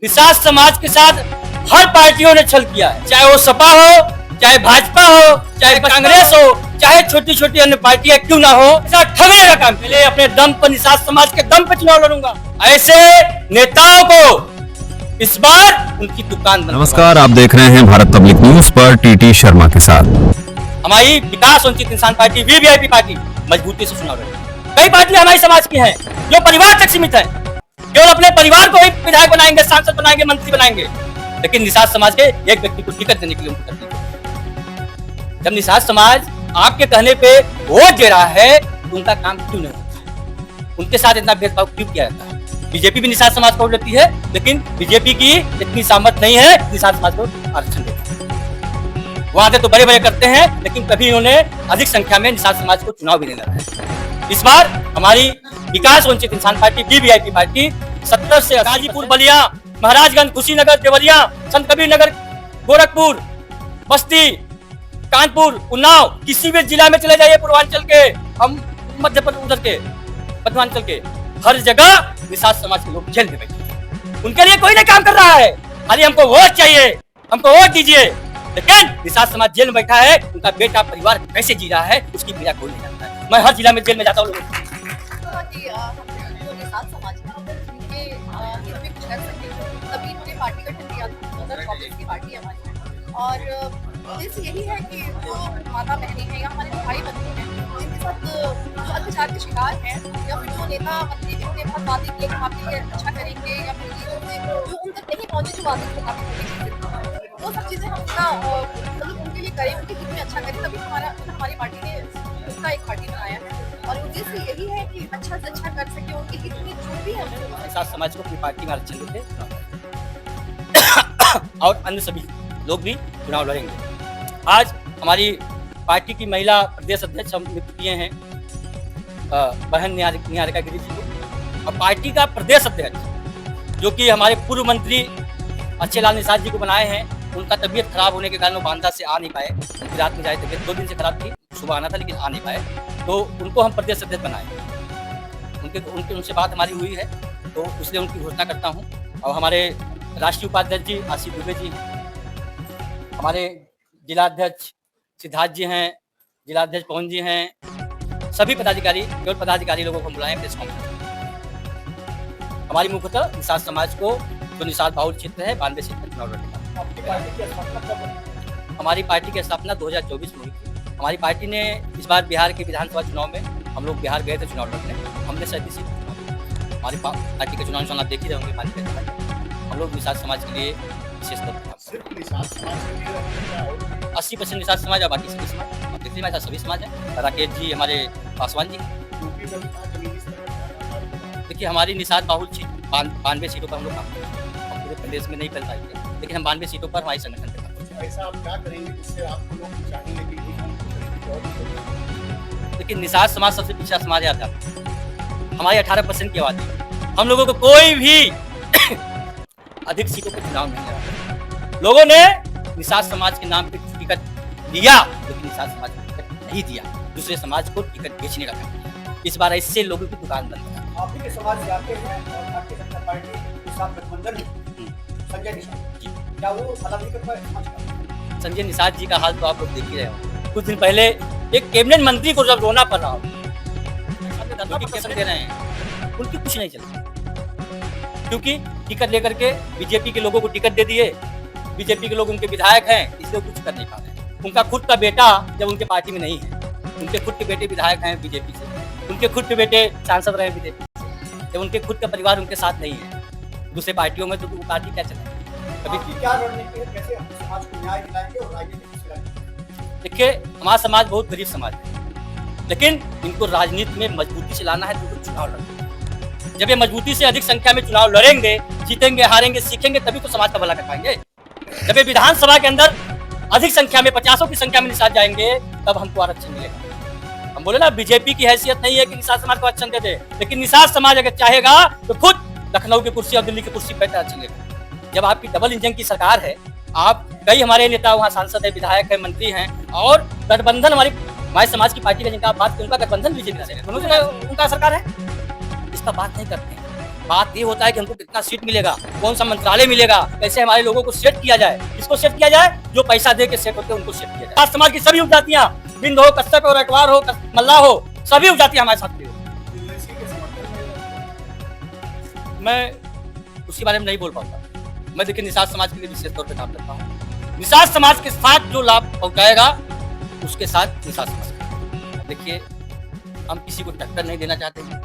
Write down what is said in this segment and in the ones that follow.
निषाद समाज के साथ हर पार्टियों ने छल किया है, चाहे वो सपा हो, चाहे भाजपा हो, चाहे कांग्रेस हो, चाहे छोटी छोटी अन्य पार्टियां क्यों ना हो, ऐसा ठगने का काम। पहले अपने दम पर निषाद समाज के दम पर चुनाव लड़ूंगा। ऐसे नेताओं को इस बार उनकी दुकान। नमस्कार, आप देख रहे हैं भारत पब्लिक न्यूज पर टीटी शर्मा के साथ। हमारी विकास वंचित इंसान पार्टी वीवीआईपी पार्टी मजबूती से चुनाव लड़ेगी। कई पार्टियां हमारे समाज की हैं जो परिवार तक सीमित है, केवल अपने परिवार को ही विधायक बनाएंगे, सांसद बनाएंगे, मंत्री बनाएंगे, लेकिन निषाद समाज के एक व्यक्ति को टिकट देने के लिए उनको तकलीफ है। जब निषाद समाज आपके कहने पे वोट दे रहा है तो उनका काम क्यों नहीं होता? उनके साथ इतना भेदभाव क्यों किया जाता है? बीजेपी भी निषाद समाज को वोट देती है, लेकिन बीजेपी की इतनी सामर्थ नहीं है निषाद समाज को आरक्षण देती है। वादे तो बड़े बड़े करते हैं, लेकिन कभी उन्होंने अधिक संख्या में निषाद समाज को चुनाव भी नहीं लड़ा है। इस बार हमारी विकास वंचित इंसान पार्टी वीवीआईपी पार्टी 70 से गाजीपुर, बलिया, महाराजगंज, कुशीनगर, देवरिया, संत कबीर नगर, गोरखपुर, बस्ती, कानपुर, उन्नाव, किसी भी जिला में चले जाइए, पूर्वांचल के, हम मध्य प्रदेश उधर के, मध्यांचल के, हर जगह निषाद समाज के लोग जेल में बैठे। उनके लिए कोई नहीं काम कर रहा है, खाली हमको वोट चाहिए, हमको वोट दीजिए। लेकिन निषाद समाज जेल में बैठा है, उनका बेटा परिवार कैसे जी रहा है उसकी पीड़ा कोई नहीं जानता है। मैं हर जिला में जेल में जाता हूँ। पार्टी गठन किया 2024 की पार्टी हमारी, और उद्देश्य यही है कि जो माता बहनें हैं या हमारे भाई बंधु हैं जिनके साथ जो अत्याचार के शिकार हैं, या फिर जो नेता मंत्री जिनके बहुत वादे किए कि आपके लिए अच्छा करेंगे, या फिर जो उन तक नहीं पहुंचे, जो वादे वो सब चीज़ें हम मतलब उनके लिए करें, उनके हित में अच्छा करें, तभी हमारी पार्टी ने उसका एक पार्टी बनाया है। और उद्देश्य यही है कि अच्छा से अच्छा कर सके, उनके हित में जो भी है निषाद समाज को अपनी पार्टी में आरक्षण देते और अन्य सभी लोग भी चुनाव लड़ेंगे। आज हमारी पार्टी की महिला प्रदेश अध्यक्ष हम नियुक्त किए हैं बहन निहारिका गिरी जी को, और पार्टी का प्रदेश अध्यक्ष जो कि हमारे पूर्व मंत्री अच्छेलाल निषाद जी को बनाए हैं। उनका तबीयत खराब होने के कारण वो बांदा से आ नहीं पाए, उनकी रात में जाए तबीयत 2 दिन से खराब थी, सुबह आना था लेकिन आ नहीं पाए, तो उनको हम प्रदेश अध्यक्ष बनाए। उनसे बात हमारी हुई है, तो इसलिए उनकी घोषणा करता हूँ। और हमारे राष्ट्रीय उपाध्यक्ष जी आशीष दुबे जी हैं, हमारे जिलाध्यक्ष सिद्धार्थ जी हैं, जिलाध्यक्ष पवन जी हैं, सभी पदाधिकारी, केवल पदाधिकारी लोगों को बुलाएं प्रेस कॉन्फ्रेंस। हमारी मुख्यतः निषाद समाज को जो निषाद बाहुल क्षेत्र है 92 सीट पर चुनाव लड़ेगा। हमारी पार्टी की स्थापना 2024 में हुई थी। हमारी पार्टी ने इस बार बिहार के विधानसभा चुनाव में हम लोग बिहार गए थे चुनाव लड़ने, हमने 37 सीट चुनाव। हमारी पार्टी के चुनाव निशान आप देख ही रहे होंगे। हम लोग निषाद समाज के लिए विशेष तौर पर 80% निषाद समाज और बाकी सभी समाज, आप देखते हैं सभी समाज है। राकेश जी, हमारे पासवान जी, देखिए हमारी निषाद बाहुल सीट 92 सीटों पर हम लोग हम पूरे प्रदेश में नहीं फैल पाएंगे, लेकिन हम 92 सीटों पर हमारी संगठन पे लेकिन निषाद समाज सबसे पिछड़ा समाज आता है। हमारी 18% की आबादी, हम लोगों को कोई भी अधिक सीटों पर चुनाव नहीं लड़ा। लोगों ने निषाद समाज के नाम पे टिकट दिया, लेकिन निषाद समाज को टिकट नहीं दिया, दूसरे समाज को टिकट बेचने का काम किया। इस बार ऐसे लोगों की दुकान बंद है। आप ही के समाज से आते हैं और भारतीय जनता पार्टी के साथ गठबंधन में संजय निषाद जी, क्या वो अलग नहीं कर पाए समाज का? संजय निषाद जी का हाल तो आप लोग देख ही रहे हो। कुछ दिन पहले एक कैबिनेट मंत्री को जब रोना पड़ रहा हो, कैसे दे रहे हैं, उनकी कुछ नहीं चलती, क्योंकि टिकट लेकर के बीजेपी के लोगों को टिकट दे दिए। बीजेपी के लोग उनके विधायक हैं, इसलिए कुछ कर नहीं पा रहे हैं। उनका खुद का बेटा जब उनके पार्टी में नहीं है, उनके खुद के बेटे विधायक हैं बीजेपी से, उनके खुद के बेटे सांसद रहे बीजेपी से, जब उनके खुद का परिवार उनके साथ नहीं है दूसरे पार्टियों में, तो वो पार्टी क्या चले? कभी क्या रणनीति है, कैसे हम समाज को न्याय दिलाएंगे और राजनीति? देखिए हमारा समाज बहुत गरीब समाज है, लेकिन इनको राजनीति में मजबूती से लाना है तो चुनाव लड़ना। जब ये मजबूती से अधिक संख्या में चुनाव लड़ेंगे, जीतेंगे, हारेंगे, सीखेंगे, तभी तो समाज का भला कर पाएंगे। जब ये विधानसभा के अंदर अधिक संख्या में 50 की संख्या में निषाद जाएंगे, तब हमको आरक्षण मिलेगा। हम बोले ना, बीजेपी की हैसियत नहीं है कि निषाद समाज को आरक्षण दे दे, लेकिन निषाद समाज अगर चाहेगा तो खुद लखनऊ की कुर्सी और दिल्ली की कुर्सी पर आरक्षण लेगा। जब आपकी डबल इंजन की सरकार है, आप कई हमारे नेता वहाँ सांसद है, विधायक है, मंत्री हैं, और गठबंधन हमारे समाज की पार्टी का जिनका आप बात करें, उनका गठबंधन बीजेपी से उनका सरकार है, इसका बात नहीं करते हैं। बात ये होता है कि हमको कितना सीट मिलेगा, कौन सा मंत्रालय मिलेगा, कैसे हमारे लोगों को सेट किया जाए। किसको सेट किया जाए? जो पैसा दे के सेट होते हैं उनको सेट किया जाए। समाज की सभी उपजातियां, बिंद हो, कश्यप हो, रटवार हो, मल्ला हो, सभी उपजातियां हमारे साथ हो। मैं उसी बारे में नहीं बोल पाता। मैं देखिए निषाद समाज के लिए विशेष तौर पे काम करता हूँ। निषाद समाज के साथ जो लाभ पहुंचाएगा उसके साथ निषाद समाज। देखिए हम किसी को टक्कर नहीं देना चाहते हैं।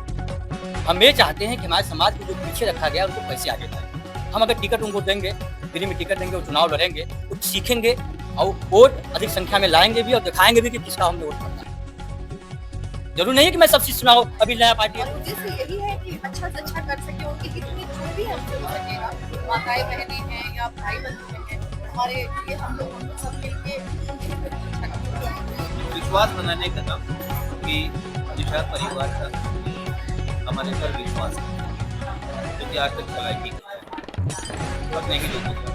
हम ये चाहते हैं कि हमारे समाज को जो पीछे रखा गया उनको कैसे आगे बढ़ाए। हम अगर टिकट उनको देंगे, फ्री में टिकट देंगे और चुनाव लड़ेंगे तो सीखेंगे और वोट अधिक संख्या में लाएंगे भी और दिखाएंगे भी कि किसका हमने वोट करना है। जरूर नहीं है कि मैं सब चीज सुनाऊं, अभी नया पार्टी और उद्देश्य यही है कि अच्छा से अच्छा कर सके, उनकी जितनी जो भी हमसे हो सकेगा, माताएं बहनें हैं या भाई बंधु हैं, हमारे लिए हम लोग सब मिलके अच्छा करें। विश्वास बनाने का काम कि निषाद परिवार का हमारे पर विश्वास है, जो कि आज तक चला ही और नहीं लोगों को